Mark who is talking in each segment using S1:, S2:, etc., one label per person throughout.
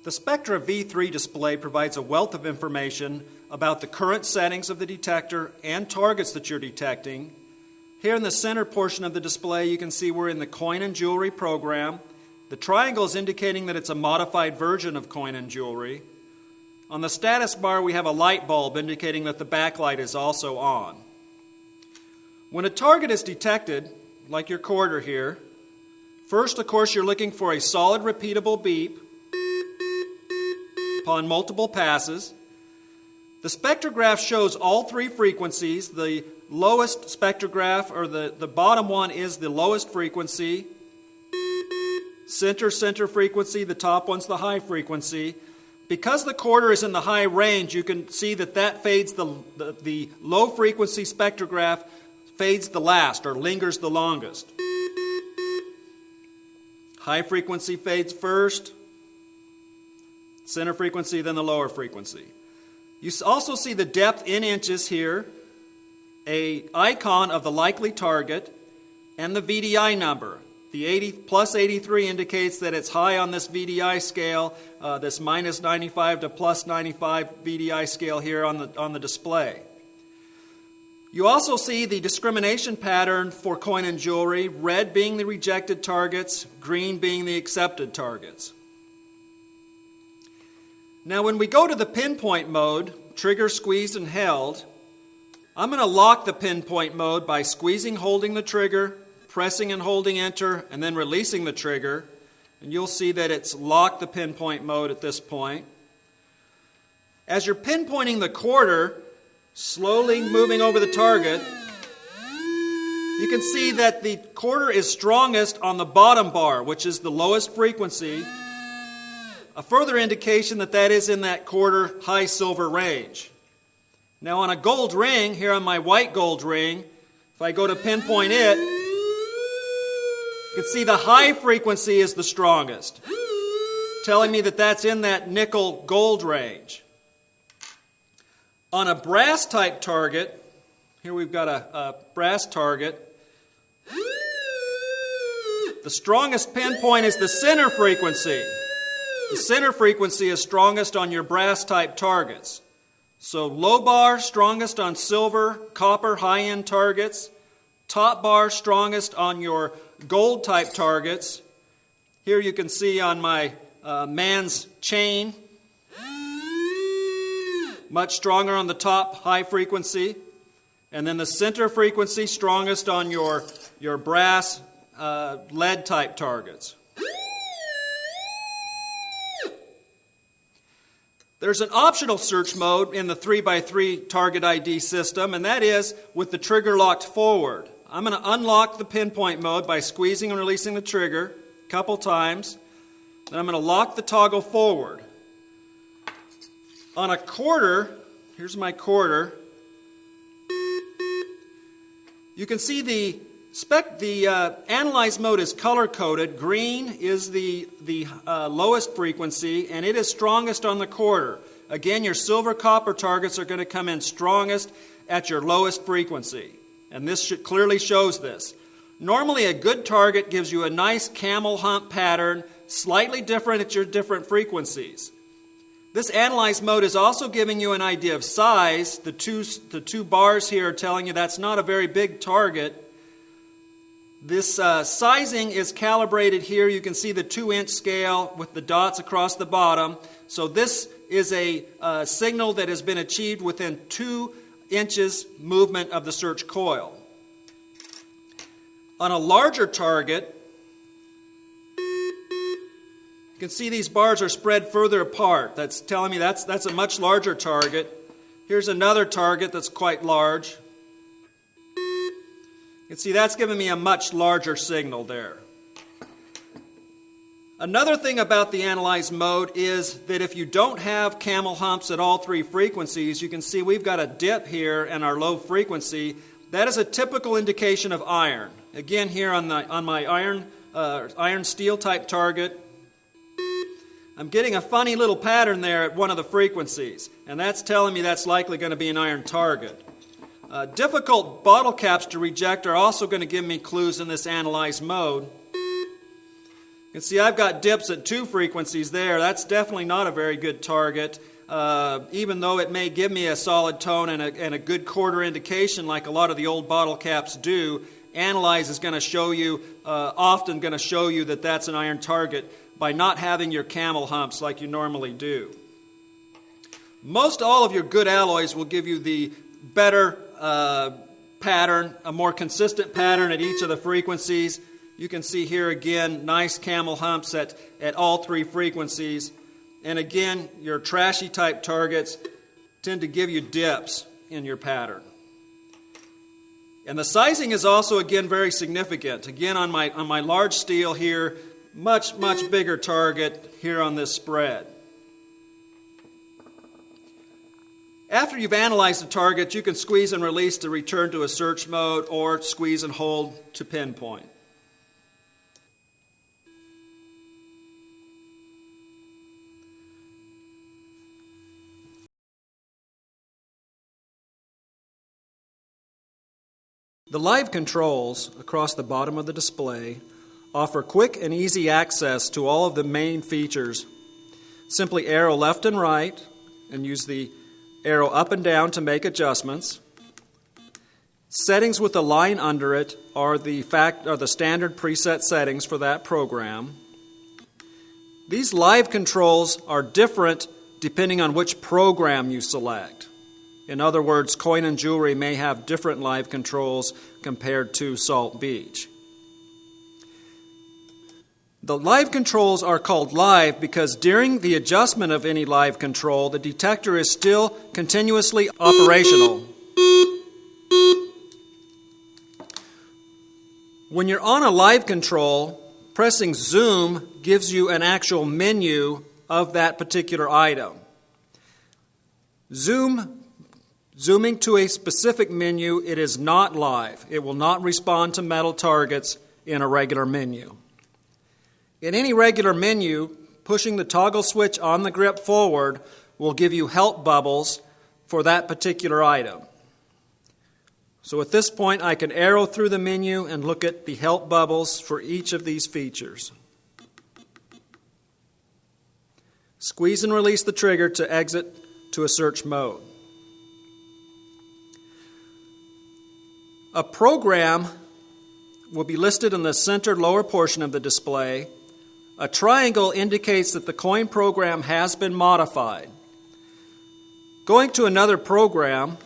S1: The Spectra V3 display provides a wealth of information about the current settings of the detector and targets that you're detecting. Here in the center portion of the display, you can see we're in the coin and jewelry program. The triangle is indicating that it's a modified version of coin and jewelry. On the status bar, we have a light bulb indicating that the backlight is also on. When a target is detected, like your quarter here, first, of course, you're looking for a solid, repeatable beep upon multiple passes. The spectrograph shows all three frequencies. The lowest spectrograph, or the bottom one, is the lowest frequency. Center frequency. The top one's the high frequency. Because the quarter is in the high range, you can see that fades the low frequency spectrograph fades the last, or lingers the longest. High frequency fades first, center frequency, then the lower frequency. You also see the depth in inches here, an icon of the likely target, and the VDI number. The 80 plus 83 indicates that it's high on this VDI scale, this minus 95 to plus 95 VDI scale here on the display. You also see the discrimination pattern for coin and jewelry, red being the rejected targets, green being the accepted targets. Now when we go to the pinpoint mode, trigger squeezed and held, I'm going to lock the pinpoint mode by squeezing, holding the trigger, pressing and holding enter, and then releasing the trigger. And you'll see that it's locked the pinpoint mode at this point. As you're pinpointing the quarter, slowly moving over the target, you can see that the quarter is strongest on the bottom bar, which is the lowest frequency, a further indication that that is in that quarter high silver range. Now on a gold ring, here on my white gold ring, if I go to pinpoint it, you can see the high frequency is the strongest, telling me that that's in that nickel gold range. On a brass type target, here we've got a brass target, the strongest pinpoint is the center frequency. The center frequency is strongest on your brass type targets. So low bar strongest on silver, copper, high-end targets. Top bar strongest on your gold type targets. Here you can see on my man's chain, much stronger on the top, high frequency. And then the center frequency strongest on your brass lead type targets. There's an optional search mode in the 3x3 target ID system, and that is with the trigger locked forward. I'm going to unlock the pinpoint mode by squeezing and releasing the trigger a couple times. Then I'm going to lock the toggle forward. On a quarter, here's my quarter, you can see the analyze mode is color-coded. Green is the lowest frequency, and it is strongest on the quarter. Again, your silver copper targets are going to come in strongest at your lowest frequency. And this clearly shows this. Normally, a good target gives you a nice camel hump pattern, slightly different at your different frequencies. This analyze mode is also giving you an idea of size. The two bars here are telling you that's not a very big target. This sizing is calibrated here. You can see the 2-inch scale with the dots across the bottom. So this is a signal that has been achieved within 2 inches movement of the search coil. On a larger target, you can see these bars are spread further apart. That's telling me that's a much larger target. Here's another target that's quite large. You can see that's giving me a much larger signal there. Another thing about the analyze mode is that if you don't have camel humps at all 3 frequencies, you can see we've got a dip here in our low frequency. That is a typical indication of iron. Again, here on my iron steel type target, I'm getting a funny little pattern there at one of the frequencies, and that's telling me that's likely going to be an iron target. Difficult bottle caps to reject are also going to give me clues in this analyze mode. You can see I've got dips at 2 frequencies there. That's definitely not a very good target. Even though it may give me a solid tone and a good quarter indication like a lot of the old bottle caps do, Analyze is going to show you, often going to show you that that's an iron target by not having your camel humps like you normally do. Most all of your good alloys will give you the better pattern, a more consistent pattern at each of the frequencies. You can see here again, nice camel humps at all 3 frequencies. And again, your trashy type targets tend to give you dips in your pattern. And the sizing is also again very significant. Again, on my large steel here, much bigger target here on this spread. After you've analyzed the target, you can squeeze and release to return to a search mode or squeeze and hold to pinpoint. The live controls across the bottom of the display offer quick and easy access to all of the main features. Simply arrow left and right and use the arrow up and down to make adjustments. Settings with a line under it are the standard preset settings for that program. These live controls are different depending on which program you select. In other words, coin and jewelry may have different live controls compared to Salt Beach. The live controls are called live because during the adjustment of any live control, the detector is still continuously operational. When you're on a live control, pressing zoom gives you an actual menu of that particular item. Zooming to a specific menu, it is not live. It will not respond to metal targets in a regular menu. In any regular menu, pushing the toggle switch on the grip forward will give you help bubbles for that particular item. So at this point, I can arrow through the menu and look at the help bubbles for each of these features. Squeeze and release the trigger to exit to a search mode. A program will be listed in the center lower portion of the display. A triangle indicates that the coin program has been modified. Going to another program,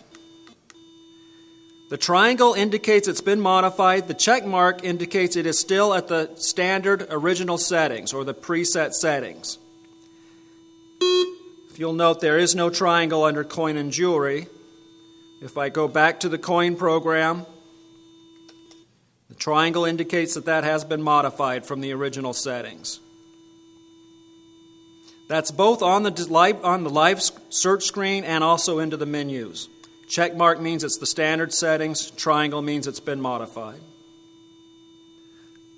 S1: the triangle indicates it's been modified. The check mark indicates it is still at the standard original settings or the preset settings. If you'll note, there is no triangle under coin and jewelry. If I go back to the coin program, the triangle indicates that that has been modified from the original settings. That's both on the live search screen and also into the menus. Check mark means it's the standard settings. Triangle means it's been modified.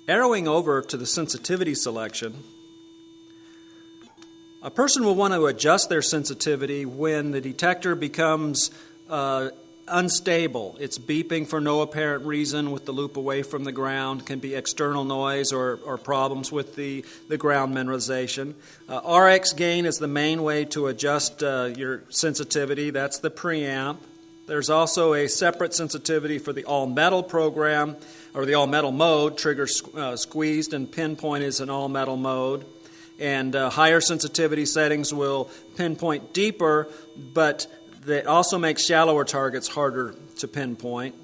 S1: Arrowing over to the sensitivity selection, a person will want to adjust their sensitivity when the detector becomes unstable. It's beeping for no apparent reason with the loop away from the ground. Can be external noise or problems with the ground mineralization. RX gain is the main way to adjust your sensitivity. That's the preamp. There's also a separate sensitivity for the all-metal program, or the all-metal mode. Trigger squeezed and pinpoint is an all-metal mode. And higher sensitivity settings will pinpoint deeper, but that also makes shallower targets harder to pinpoint.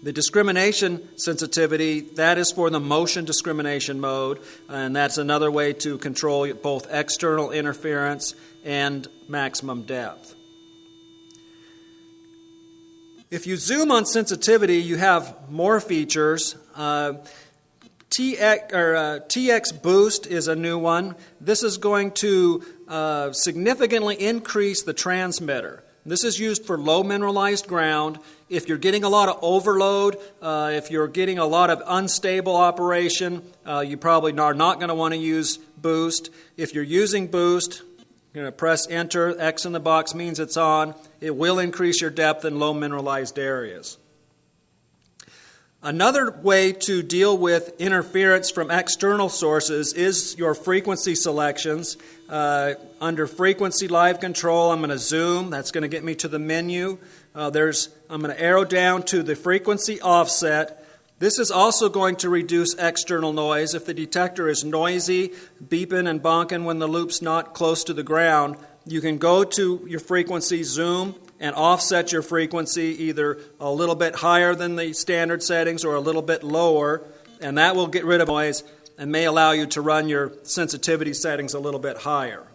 S1: The discrimination sensitivity, that is for the motion discrimination mode, and that's another way to control both external interference and maximum depth. If you zoom on sensitivity, you have more features. TX Boost is a new one. This is going to significantly increase the transmitter. This is used for low mineralized ground. If you're getting a lot of overload, if you're getting a lot of unstable operation, you probably are not going to want to use Boost. If you're using Boost, you're going to press Enter. X in the box means it's on. It will increase your depth in low mineralized areas. Another way to deal with interference from external sources is your frequency selections. Under Frequency Live Control, I'm going to zoom. That's going to get me to the menu. I'm going to arrow down to the frequency offset. This is also going to reduce external noise. If the detector is noisy, beeping and bonking when the loop's not close to the ground, you can go to your frequency, zoom, and offset your frequency either a little bit higher than the standard settings or a little bit lower, and that will get rid of noise and may allow you to run your sensitivity settings a little bit higher.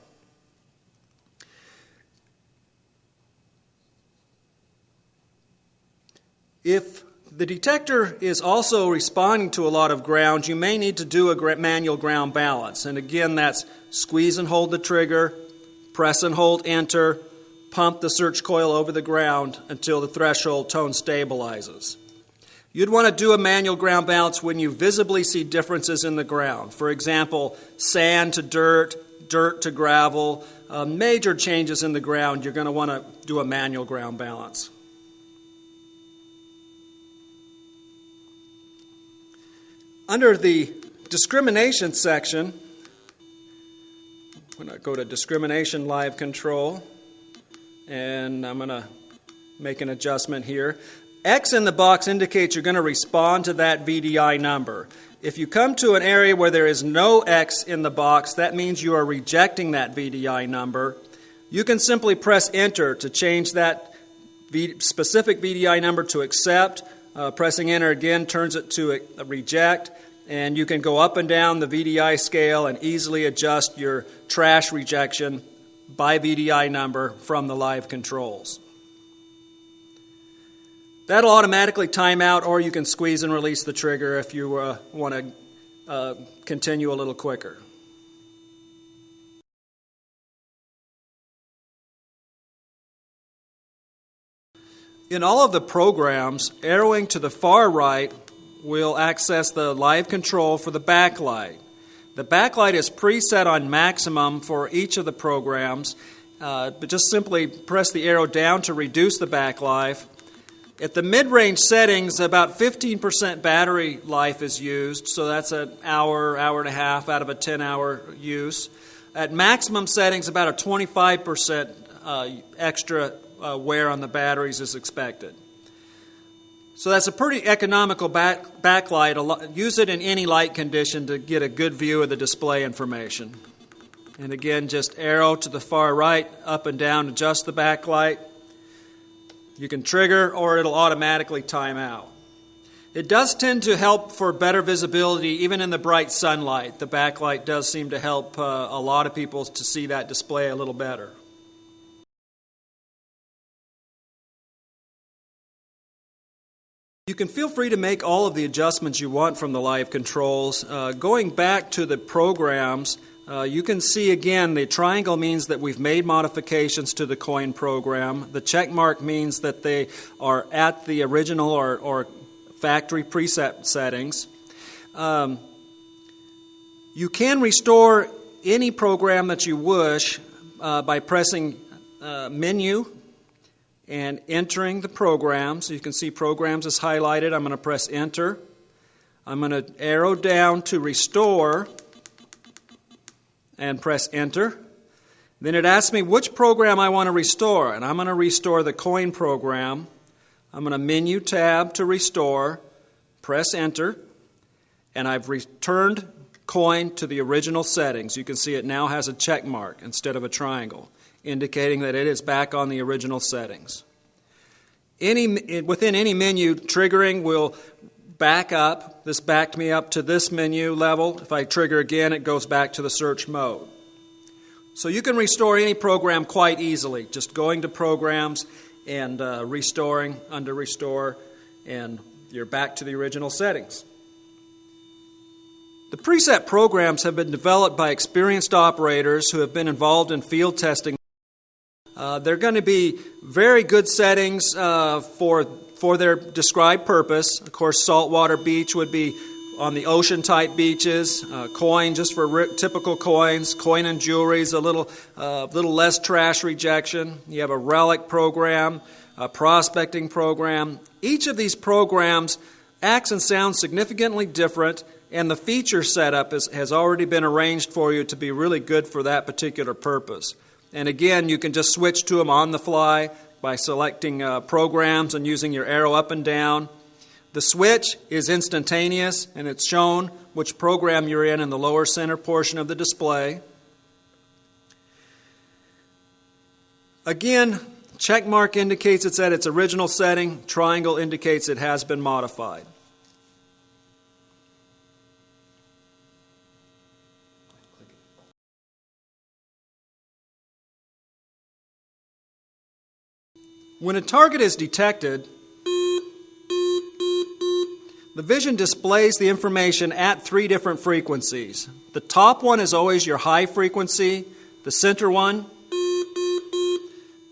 S1: If the detector is also responding to a lot of ground, you may need to do a manual ground balance. And again, that's squeeze and hold the trigger, press and hold enter, pump the search coil over the ground until the threshold tone stabilizes. You'd want to do a manual ground balance when you visibly see differences in the ground. For example, sand to dirt, dirt to gravel, major changes in the ground, you're going to want to do a manual ground balance. Under the discrimination section, I'm going to go to Discrimination Live Control, and I'm going to make an adjustment here. X in the box indicates you're going to respond to that VDI number. If you come to an area where there is no X in the box, that means you are rejecting that VDI number. You can simply press Enter to change that specific VDI number to accept. Pressing Enter again turns it to a reject, and you can go up and down the VDI scale and easily adjust your trash rejection by VDI number from the live controls. That'll automatically time out, or you can squeeze and release the trigger if you want to continue a little quicker. In all of the programs, arrowing to the far right will access the live control for the backlight. The backlight is preset on maximum for each of the programs, but just simply press the arrow down to reduce the backlight. At the mid-range settings, about 15% battery life is used, so that's an hour, hour and a half out of a 10-hour use. At maximum settings, about a 25% extra wear on the batteries is expected. So that's a pretty economical backlight. Use it in any light condition to get a good view of the display information. And again, just arrow to the far right, up and down, adjust the backlight. You can trigger, or it'll automatically time out. It does tend to help for better visibility even in the bright sunlight. The backlight does seem to help a lot of people to see that display a little better. You can feel free to make all of the adjustments you want from the live controls. Going back to the programs, you can see again the triangle means that we've made modifications to the coin program. The check mark means that they are at the original or factory preset settings. You can restore any program that you wish by pressing Menu and entering the program. So you can see Programs is highlighted. I'm going to press Enter. I'm going to arrow down to Restore and press Enter. Then it asks me which program I want to restore, and I'm going to restore the coin program. I'm going to Menu tab to restore, press Enter, and I've returned coin to the original settings. You can see it now has a check mark instead of a triangle, indicating that it is back on the original settings. Within any menu, triggering will back up. This backed me up to this menu level. If I trigger again, it goes back to the search mode. So you can restore any program quite easily, just going to Programs and restoring under Restore, and you're back to the original settings. The preset programs have been developed by experienced operators who have been involved in field testing. They're going to be very good settings for their described purpose. Of course, saltwater beach would be on the ocean-type beaches. Coin just for typical coins. Coin and jewelry is a little less trash rejection. You have a relic program, a prospecting program. Each of these programs acts and sounds significantly different, and the feature setup has already been arranged for you to be really good for that particular purpose. And again, you can just switch to them on the fly by selecting programs and using your arrow up and down. The switch is instantaneous, and it's shown which program you're in the lower center portion of the display. Again, check mark indicates it's at its original setting. Triangle indicates it has been modified. When a target is detected, the vision displays the information at 3 different frequencies. The top one is always your high frequency, the center one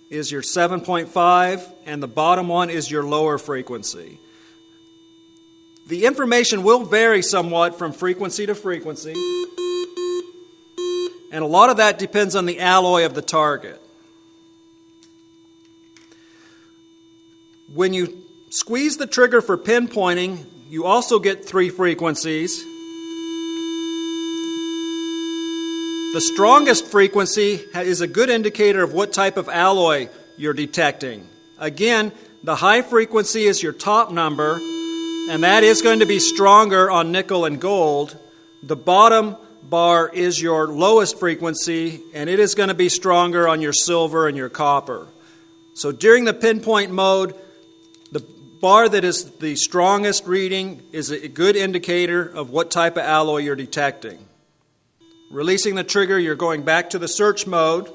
S1: is your 7.5, and the bottom one is your lower frequency. The information will vary somewhat from frequency to frequency, and a lot of that depends on the alloy of the target. When you squeeze the trigger for pinpointing, you also get 3 frequencies. The strongest frequency is a good indicator of what type of alloy you're detecting. Again, the high frequency is your top number, and that is going to be stronger on nickel and gold. The bottom bar is your lowest frequency, and it is going to be stronger on your silver and your copper. So during the pinpoint mode, the bar that is the strongest reading is a good indicator of what type of alloy you're detecting. Releasing the trigger, you're going back to the search mode.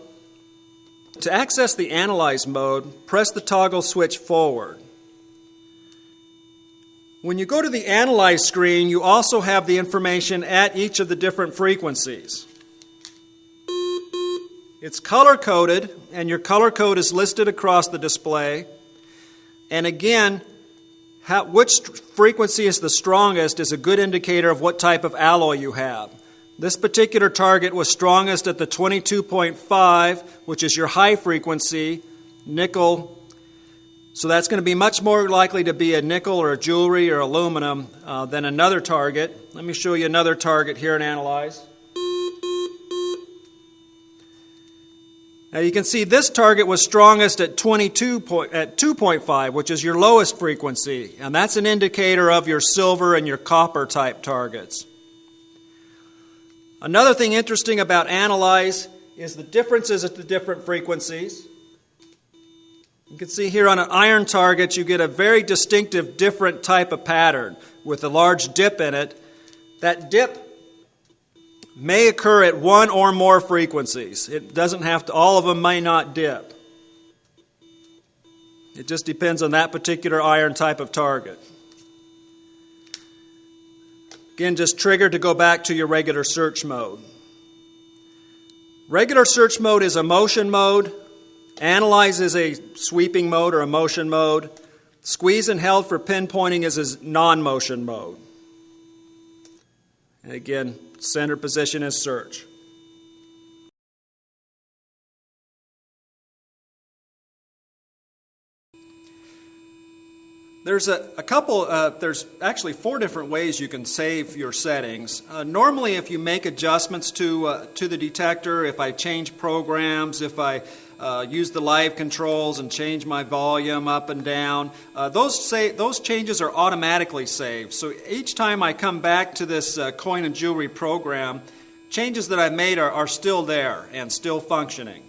S1: To access the analyze mode, press the toggle switch forward. When you go to the analyze screen, you also have the information at each of the different frequencies. It's color-coded, and your color code is listed across the display. And again, which frequency is the strongest is a good indicator of what type of alloy you have. This particular target was strongest at the 22.5, which is your high frequency, nickel. So that's going to be much more likely to be a nickel or a jewelry or aluminum than another target. Let me show you another target here and analyze. Now you can see this target was strongest at 2.5, which is your lowest frequency, and that's an indicator of your silver and your copper type targets. Another thing interesting about analyze is the differences at the different frequencies. You can see here on an iron target you get a very distinctive different type of pattern with a large dip in it. That dip may occur at 1 or more frequencies. It doesn't have to, all of them may not dip. It just depends on that particular iron type of target. Again, just trigger to go back to your regular search mode. Regular search mode is a motion mode. Analyze is a sweeping mode or a motion mode. Squeeze and held for pinpointing is a non-motion mode. And again, center position is search. There's there's actually 4 different ways you can save your settings. Normally, if you make adjustments to the detector, if I change programs, if I use the live controls and change my volume up and down, those changes are automatically saved. So each time I come back to this coin and jewelry program, changes that I've made are still there and still functioning.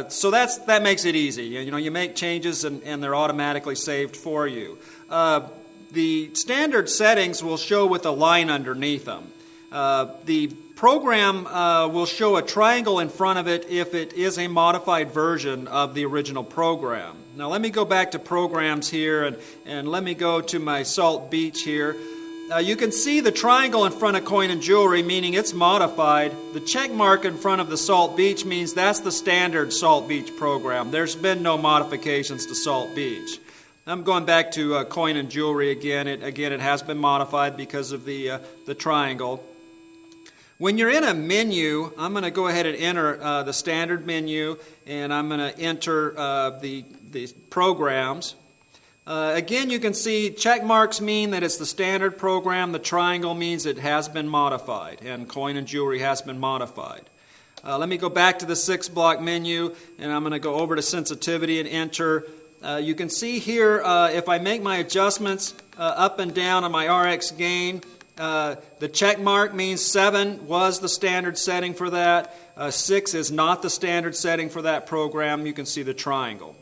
S1: So that makes it easy. You make changes and they're automatically saved for you. The standard settings will show with a line underneath them. The program will show a triangle in front of it if it is a modified version of the original program. Now let me go back to programs here and let me go to my Salt Beach here. You can see the triangle in front of coin and jewelry, meaning it's modified. The check mark in front of the Salt Beach means that's the standard Salt Beach program. There's been no modifications to Salt Beach. I'm going back to coin and jewelry again. It has been modified because of the triangle. When you're in a menu, I'm going to go ahead and enter the standard menu, and I'm going to enter the programs. Again, you can see check marks mean that it's the standard program. The triangle means it has been modified, and coin and jewelry has been modified. Let me go back to the 6-block menu, and I'm going to go over to sensitivity and enter. You can see here, if I make my adjustments up and down on my RX gain, the check mark means 7 was the standard setting for that. 6 is not the standard setting for that program. You can see the triangle.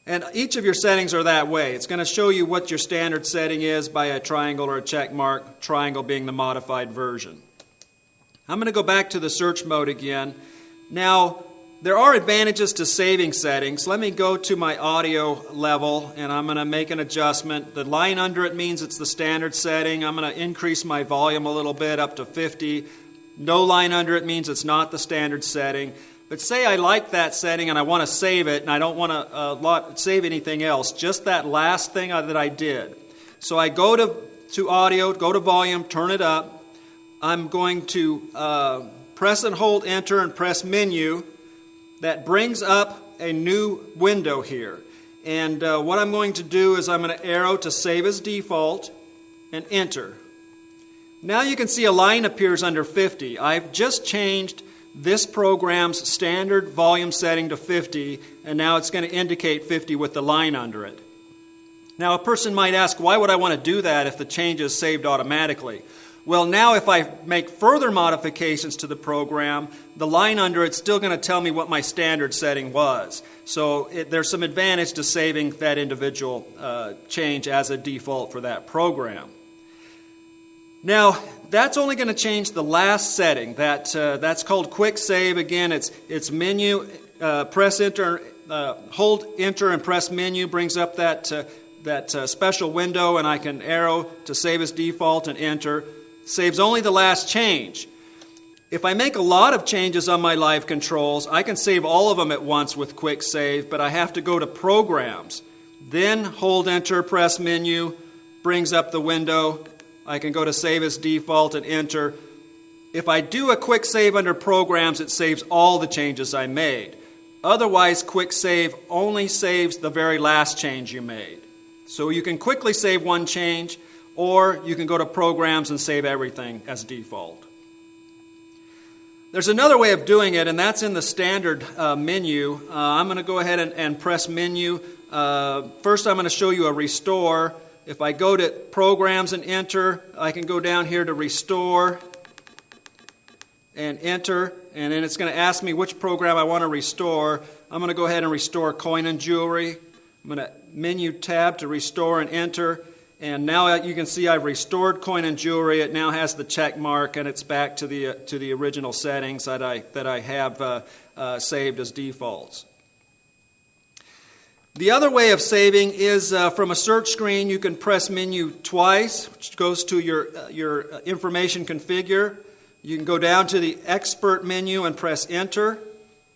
S1: And each of your settings are that way. It's going to show you what your standard setting is by a triangle or a check mark, triangle being the modified version. I'm going to go back to the search mode again. Now, there are advantages to saving settings. Let me go to my audio level, and I'm going to make an adjustment. The line under it means it's the standard setting. I'm going to increase my volume a little bit up to 50. No line under it means it's not the standard setting. But say I like that setting and I want to save it, and I don't want to save anything else, just that last thing that I did. So I go to audio, go to volume, turn it up. I'm going to press and hold enter and press menu. That brings up a new window here. And what I'm going to do is I'm going to arrow to save as default and enter. Now you can see a line appears under 50. I've just changed this program's standard volume setting to 50, and now it's going to indicate 50 with the line under it. Now a person might ask, why would I want to do that if the change is saved automatically? Well, now if I make further modifications to the program, the line under it's still going to tell me what my standard setting was. So there's some advantage to saving that individual change as a default for that program. Now, that's only going to change the last setting. That's called quick save. Again, it's menu, press enter, hold enter and press menu brings up that special window, and I can arrow to save as default and enter. Saves only the last change. If I make a lot of changes on my live controls, I can save all of them at once with quick save, but I have to go to programs. Then hold enter, press menu, brings up the window. I can go to save as default and enter. If I do a quick save under programs, it saves all the changes I made. Otherwise, quick save only saves the very last change you made. So you can quickly save one change, or you can go to programs and save everything as default. There's another way of doing it, and that's in the standard menu. I'm going to go ahead and press menu. First, I'm going to show you a restore. If I go to programs and enter, I can go down here to restore and enter, and then it's going to ask me which program I want to restore. I'm going to go ahead and restore coin and jewelry. I'm going to menu tab to restore and enter, and now you can see I've restored coin and jewelry. It now has the check mark, and it's back to the original settings that I have saved as defaults. The other way of saving is from a search screen. You can press menu twice, which goes to your information configure. You can go down to the expert menu and press enter,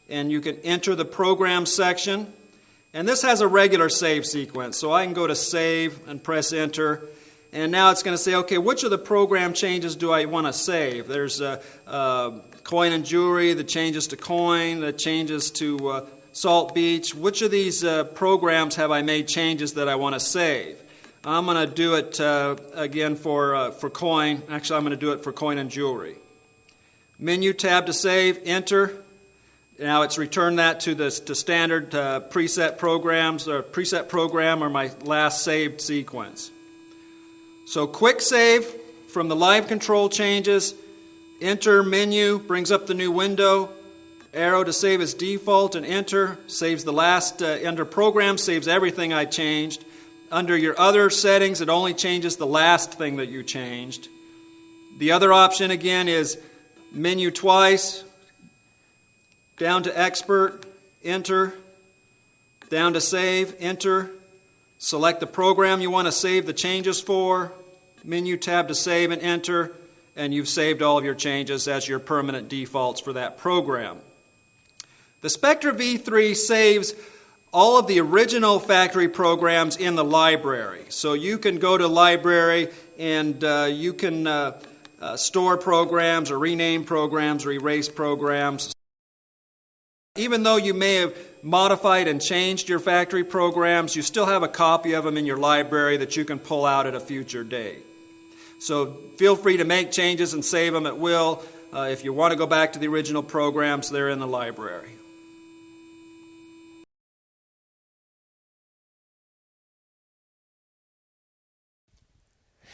S1: and you can enter the program section. And this has a regular save sequence, so I can go to save and press enter. And now it's going to say, okay, which of the program changes do I want to save? There's coin and jewelry, the changes to coin, the changes to Salt Beach. Which of these programs have I made changes that I want to save? I'm going to do it again for coin. Actually, I'm going to do it for coin and jewelry. Menu tab to save, enter. Now it's returned that to standard preset programs, or preset program, or my last saved sequence. So quick save from the live control changes. Enter menu brings up the new window. Arrow to save as default and enter. Saves the last, under program, saves everything I changed. Under your other settings, it only changes the last thing that you changed. The other option again is menu twice, down to expert, enter, down to save, enter. Select the program you want to save the changes for. Menu tab to save and enter. And you've saved all of your changes as your permanent defaults for that program. The Spectra V3 saves all of the original factory programs in the library. So you can go to library and you can store programs or rename programs or erase programs. Even though you may have modified and changed your factory programs, you still have a copy of them in your library that you can pull out at a future date. So feel free to make changes and save them at will. If you want to go back to the original programs, they're in the library.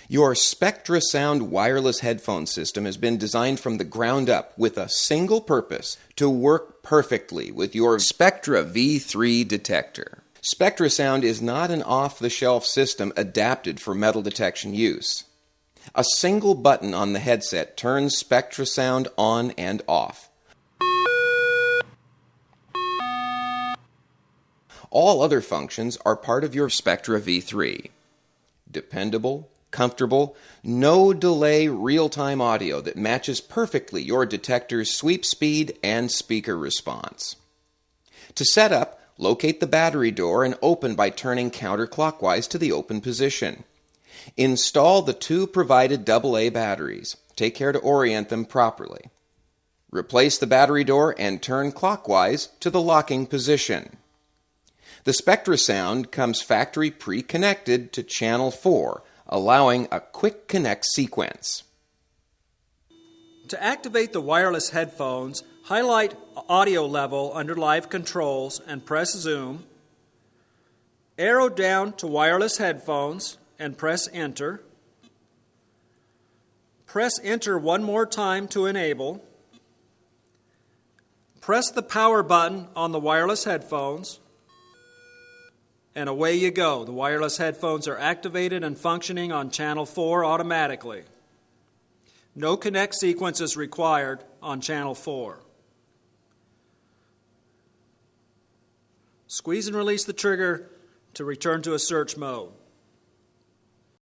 S2: Your SpectraSound wireless headphone system has been designed from the ground up with a single purpose: to work perfectly with your Spectra V3 detector. SpectraSound is not an off-the-shelf system adapted for metal detection use. A single button on the headset turns SpectraSound on and off. All other functions are part of your Spectra V3. Dependable, comfortable, no delay real-time audio that matches perfectly your detector's sweep speed and speaker response. To set up, locate the battery door and open by turning counterclockwise to the open position. Install the two provided AA batteries. Take care to orient them properly. Replace the battery door and turn clockwise to the locking position. The SpectraSound comes factory pre-connected to channel 4, allowing a quick connect sequence.
S1: To activate the wireless headphones, highlight Audio Level under Live Controls and press Zoom. Arrow down to Wireless Headphones and press Enter. Press Enter one more time to enable. Press the power button on the wireless headphones. And away you go. The wireless headphones are activated and functioning on channel 4 automatically. No connect sequence is required on channel 4. Squeeze and release the trigger to return to a search mode.